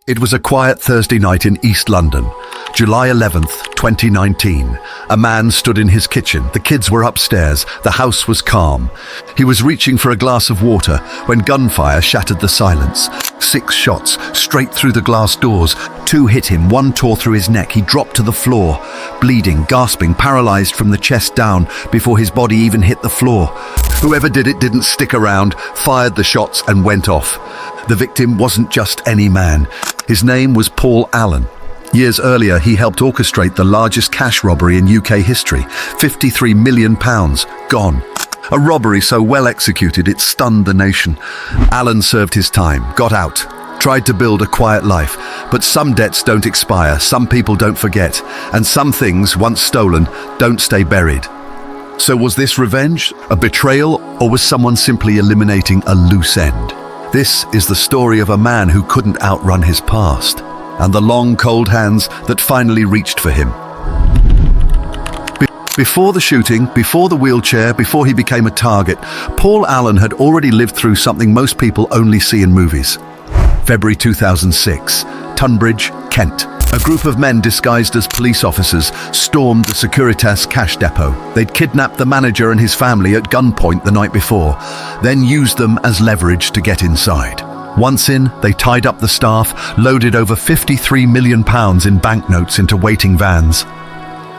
It was a quiet Thursday night in East London, July 11th, 2019. A man stood in his kitchen. The kids were upstairs. The house was calm. He was reaching for a glass of water when gunfire shattered the silence. 6 shots straight through the glass doors. 2 hit him, 1 tore through his neck. He dropped to the floor, bleeding, gasping, paralyzed from the chest down before his body even hit the floor. Whoever did it didn't stick around, fired the shots and went off. The victim wasn't just any man. His name was Paul Allen. Years earlier, he helped orchestrate the largest cash robbery in UK history. £53 million gone. A robbery so well executed it stunned the nation. Allen served his time, got out, tried to build a quiet life. But some debts don't expire, some people don't forget, and some things, once stolen, don't stay buried. So was this revenge, a betrayal, or was someone simply eliminating a loose end? This is the story of a man who couldn't outrun his past, and the long, cold hands that finally reached for him. Before the shooting, before the wheelchair, before he became a target, Paul Allen had already lived through something most people only see in movies. February 2006, Tunbridge, Kent. A group of men disguised as police officers stormed the Securitas cash depot. They'd kidnapped the manager and his family at gunpoint the night before, then used them as leverage to get inside. Once in, they tied up the staff, loaded over £53 million in banknotes into waiting vans,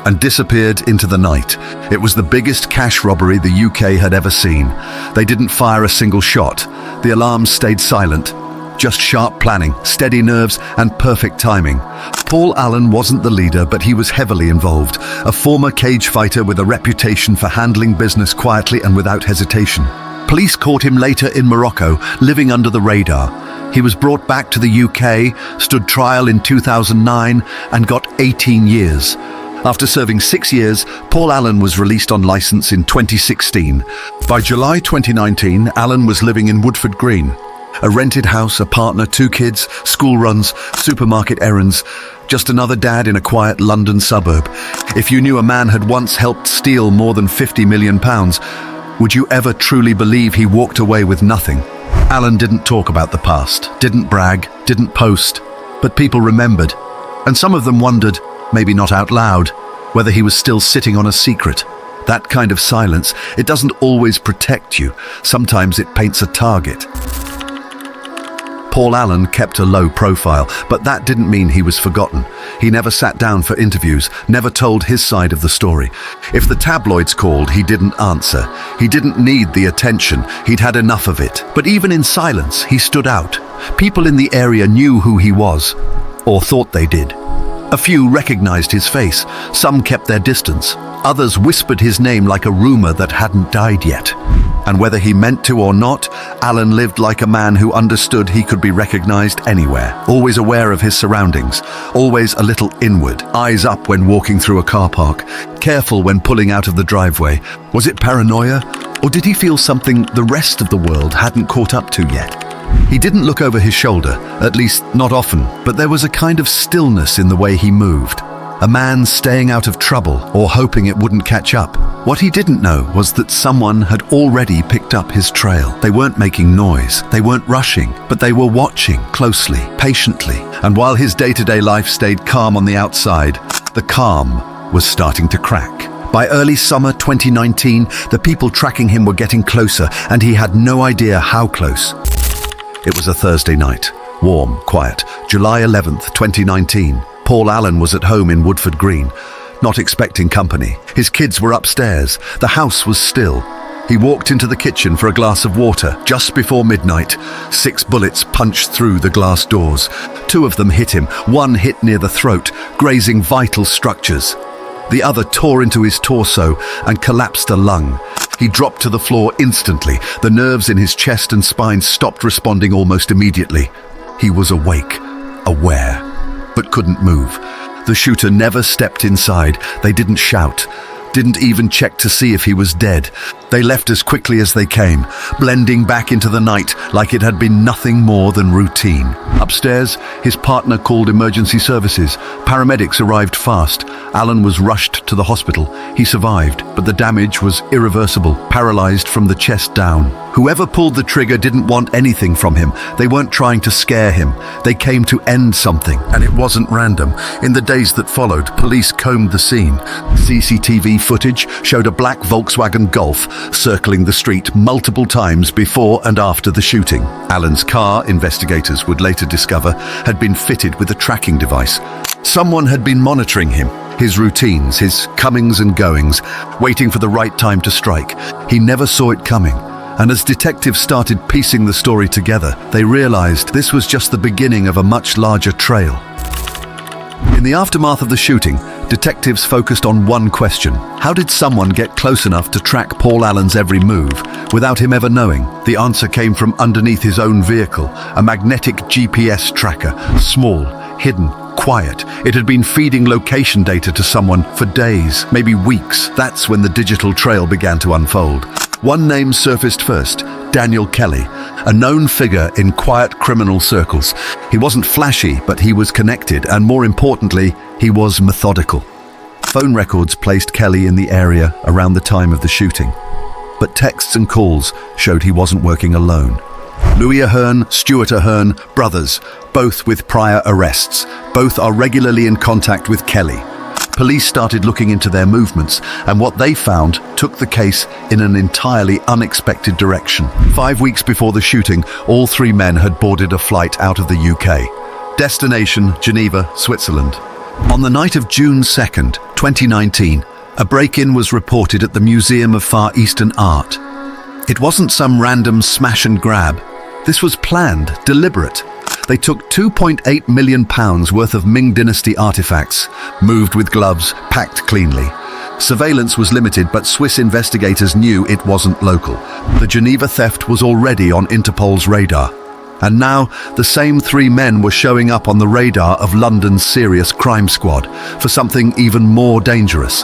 and disappeared into the night. It was the biggest cash robbery the UK had ever seen. They didn't fire a single shot. The alarms stayed silent. Just sharp planning, steady nerves, and perfect timing. Paul Allen wasn't the leader, but he was heavily involved. A former cage fighter with a reputation for handling business quietly and without hesitation. Police caught him later in Morocco, living under the radar. He was brought back to the UK, stood trial in 2009, and got 18 years. After serving 6 years, Paul Allen was released on licence in 2016. By July 2019, Allen was living in Woodford Green. A rented house, a partner, 2 kids, school runs, supermarket errands. Just another dad in a quiet London suburb. If you knew a man had once helped steal more than £50 million, would you ever truly believe he walked away with nothing? Allen didn't talk about the past, didn't brag, didn't post, but people remembered. And some of them wondered, maybe not out loud, whether he was still sitting on a secret. That kind of silence, it doesn't always protect you. Sometimes it paints a target. Paul Allen kept a low profile, but that didn't mean he was forgotten. He never sat down for interviews, never told his side of the story. If the tabloids called, he didn't answer. He didn't need the attention. He'd had enough of it. But even in silence, he stood out. People in the area knew who he was, or thought they did. A few recognized his face. Some kept their distance. Others whispered his name like a rumor that hadn't died yet. And whether he meant to or not, Allen lived like a man who understood he could be recognized anywhere, always aware of his surroundings, always a little inward, eyes up when walking through a car park, careful when pulling out of the driveway. Was it paranoia, or did he feel something the rest of the world hadn't caught up to yet? He didn't look over his shoulder, at least not often, but there was a kind of stillness in the way he moved. A man staying out of trouble or hoping it wouldn't catch up. What he didn't know was that someone had already picked up his trail. They weren't making noise, they weren't rushing, but they were watching closely, patiently. And while his day-to-day life stayed calm on the outside, the calm was starting to crack. By early summer 2019, the people tracking him were getting closer, and he had no idea how close. It was a Thursday night, warm, quiet, July 11th, 2019. Paul Allen was at home in Woodford Green, not expecting company. His kids were upstairs. The house was still. He walked into the kitchen for a glass of water just before midnight. 6 bullets punched through the glass doors. 2 of them hit him. 1 hit near the throat, grazing vital structures. The other tore into his torso and collapsed a lung. He dropped to the floor instantly. The nerves in his chest and spine stopped responding almost immediately. He was awake, aware, but couldn't move. The shooter never stepped inside. They didn't shout, didn't even check to see if he was dead. They left as quickly as they came, blending back into the night like it had been nothing more than routine. Upstairs, his partner called emergency services. Paramedics arrived fast. Allen was rushed to the hospital. He survived, but the damage was irreversible, paralyzed from the chest down. Whoever pulled the trigger didn't want anything from him. They weren't trying to scare him. They came to end something, and it wasn't random. In the days that followed, police combed the scene. CCTV footage showed a black Volkswagen Golf circling the street multiple times before and after the shooting. Alan's car, investigators would later discover, had been fitted with a tracking device. Someone had been monitoring him, his routines, his comings and goings, waiting for the right time to strike. He never saw it coming. And as detectives started piecing the story together, they realized this was just the beginning of a much larger trail. In the aftermath of the shooting, detectives focused on one question. How did someone get close enough to track Paul Allen's every move without him ever knowing? The answer came from underneath his own vehicle, a magnetic GPS tracker, small, hidden, quiet. It had been feeding location data to someone for days, maybe weeks. That's when the digital trail began to unfold. One name surfaced first, Daniel Kelly, a known figure in quiet criminal circles. He wasn't flashy, but he was connected, and more importantly, he was methodical. Phone records placed Kelly in the area around the time of the shooting, but texts and calls showed he wasn't working alone. Louis Ahern, Stuart Ahern, brothers, both with prior arrests. Both are regularly in contact with Kelly. Police started looking into their movements, and what they found took the case in an entirely unexpected direction. 5 weeks before the shooting, all three men had boarded a flight out of the UK. Destination, Geneva, Switzerland. On the night of June 2nd, 2019, a break-in was reported at the Museum of Far Eastern Art. It wasn't some random smash and grab. This was planned, deliberate. They took £2.8 million worth of Ming Dynasty artifacts, moved with gloves, packed cleanly. Surveillance was limited, but Swiss investigators knew it wasn't local. The Geneva theft was already on Interpol's radar. And now, the same three men were showing up on the radar of London's Serious Crime Squad for something even more dangerous.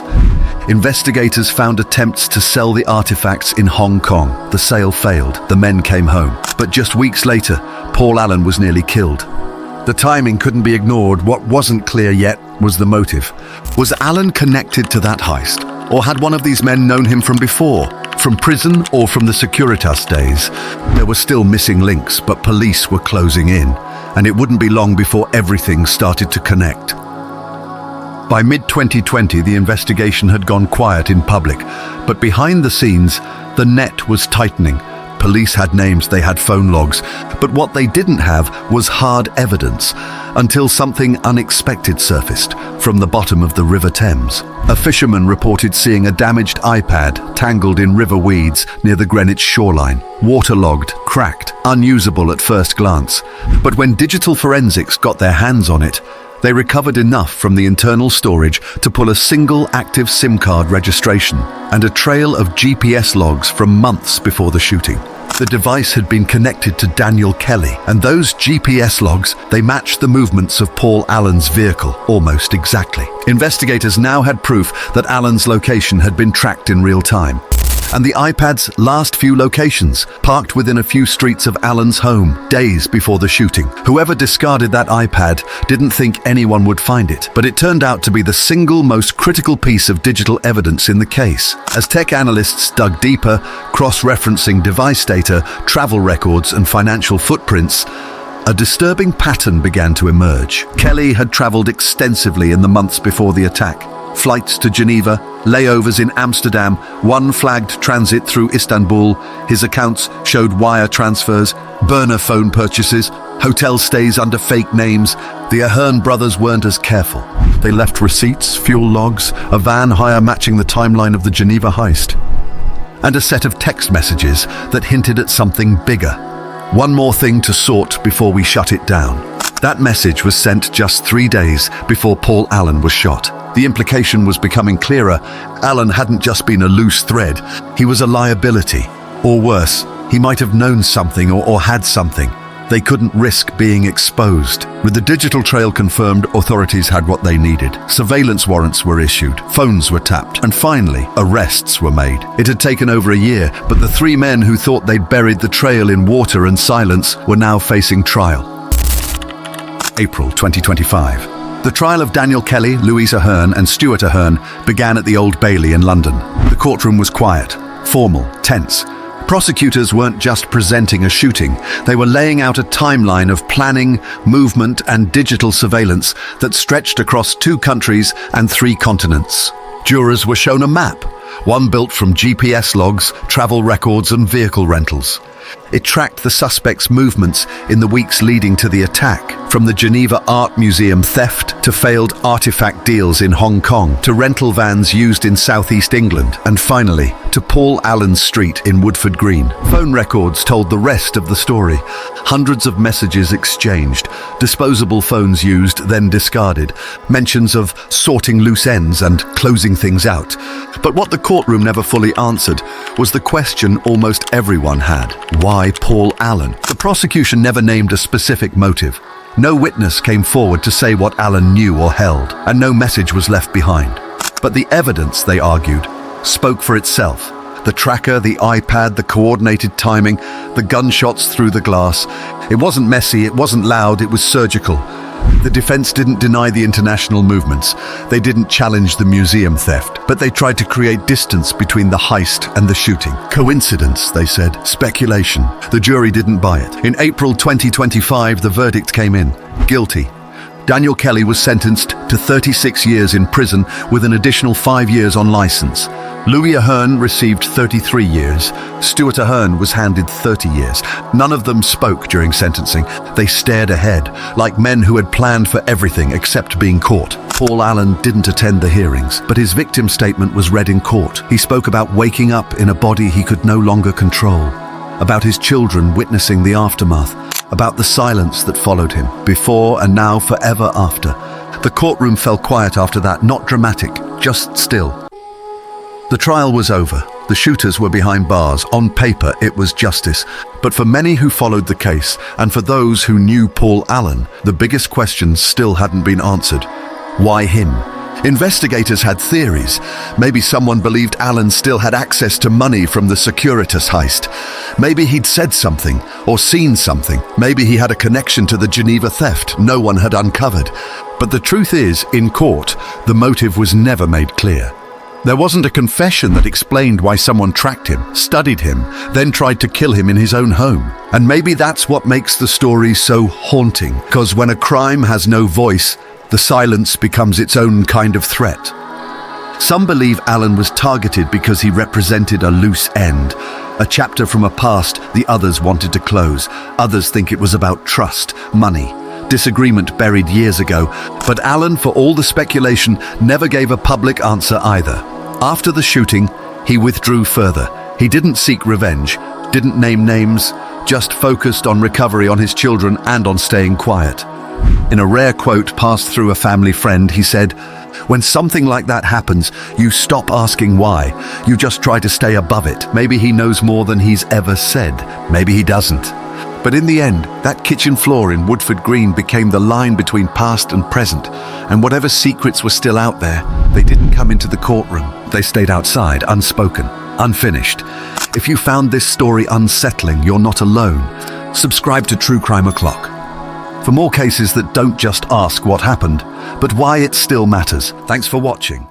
Investigators found attempts to sell the artifacts in Hong Kong. The sale failed. The men came home. But just weeks later, Paul Allen was nearly killed. The timing couldn't be ignored. What wasn't clear yet was the motive. Was Allen connected to that heist? Or had one of these men known him from before? From prison or from the Securitas days? There were still missing links, but police were closing in, and it wouldn't be long before everything started to connect. By mid-2020, the investigation had gone quiet in public, but behind the scenes, the net was tightening. Police had names, they had phone logs, but what they didn't have was hard evidence, until something unexpected surfaced from the bottom of the River Thames. A fisherman reported seeing a damaged iPad tangled in river weeds near the Greenwich shoreline, waterlogged, cracked, unusable at first glance. But when digital forensics got their hands on it, they recovered enough from the internal storage to pull a single active SIM card registration and a trail of GPS logs from months before the shooting. The device had been connected to Daniel Kelly, and those GPS logs, they matched the movements of Paul Allen's vehicle almost exactly. Investigators now had proof that Allen's location had been tracked in real time. And the iPad's last few locations, parked within a few streets of Allen's home, days before the shooting. Whoever discarded that iPad didn't think anyone would find it, but it turned out to be the single most critical piece of digital evidence in the case. As tech analysts dug deeper, cross-referencing device data, travel records, and financial footprints, a disturbing pattern began to emerge. Kelly had traveled extensively in the months before the attack. Flights to Geneva, layovers in Amsterdam, one flagged transit through Istanbul. His accounts showed wire transfers, burner phone purchases, hotel stays under fake names. The Ahern brothers weren't as careful. They left receipts, fuel logs, a van hire matching the timeline of the Geneva heist, and a set of text messages that hinted at something bigger. One more thing to sort before we shut it down. That message was sent just 3 days before Paul Allen was shot. The implication was becoming clearer. Allen hadn't just been a loose thread. He was a liability. Or worse, he might have known something or had something. They couldn't risk being exposed. With the digital trail confirmed, authorities had what they needed. Surveillance warrants were issued, phones were tapped, and finally, arrests were made. It had taken over a year, but the three men who thought they'd buried the trail in water and silence were now facing trial. April 2025. The trial of Daniel Kelly, Louise Ahern and Stuart Ahern began at the Old Bailey in London. The courtroom was quiet, formal, tense. Prosecutors weren't just presenting a shooting, they were laying out a timeline of planning, movement and digital surveillance that stretched across 2 countries and 3 continents. Jurors were shown a map, one built from GPS logs, travel records and vehicle rentals. It tracked the suspects' movements in the weeks leading to the attack, from the Geneva Art Museum theft to failed artifact deals in Hong Kong, to rental vans used in southeast England, and finally, to Paul Allen's street in Woodford Green. Phone records told the rest of the story. Hundreds of messages exchanged, disposable phones used, then discarded, mentions of sorting loose ends and closing things out. But what the courtroom never fully answered was the question almost everyone had. Why Paul Allen? The prosecution never named a specific motive. No witness came forward to say what Allen knew or held, and no message was left behind. But the evidence, they argued, spoke for itself. The tracker, the iPad, the coordinated timing, the gunshots through the glass. It wasn't messy, it wasn't loud, it was surgical. The defense didn't deny the international movements. They didn't challenge the museum theft, but they tried to create distance between the heist and the shooting. Coincidence, they said. Speculation. The jury didn't buy it. In April 2025, the verdict came in. Guilty. Daniel Kelly was sentenced to 36 years in prison with an additional 5 years on license. Louis Ahern received 33 years. Stuart Ahern was handed 30 years. None of them spoke during sentencing. They stared ahead, like men who had planned for everything except being caught. Paul Allen didn't attend the hearings, but his victim statement was read in court. He spoke about waking up in a body he could no longer control, about his children witnessing the aftermath, about the silence that followed him, before and now forever after. The courtroom fell quiet after that, not dramatic, just still. The trial was over. The shooters were behind bars. On paper, it was justice. But for many who followed the case, and for those who knew Paul Allen, the biggest questions still hadn't been answered. Why him? Investigators had theories. Maybe someone believed Allen still had access to money from the Securitas heist. Maybe he'd said something, or seen something. Maybe he had a connection to the Geneva theft no one had uncovered. But the truth is, in court, the motive was never made clear. There wasn't a confession that explained why someone tracked him, studied him, then tried to kill him in his own home. And maybe that's what makes the story so haunting, because when a crime has no voice, the silence becomes its own kind of threat. Some believe Allen was targeted because he represented a loose end, a chapter from a past the others wanted to close. Others think it was about trust, money, disagreement buried years ago. But Allen, for all the speculation, never gave a public answer either. After the shooting, he withdrew further. He didn't seek revenge, didn't name names, just focused on recovery, on his children, and on staying quiet. In a rare quote passed through a family friend, he said, "When something like that happens, you stop asking why. You just try to stay above it. Maybe he knows more than he's ever said. Maybe he doesn't." But in the end, that kitchen floor in Woodford Green became the line between past and present. And whatever secrets were still out there, they didn't come into the courtroom. They stayed outside, unspoken, unfinished. If you found this story unsettling, you're not alone. Subscribe to True Crime O'Clock for more cases that don't just ask what happened, but why it still matters. Thanks for watching.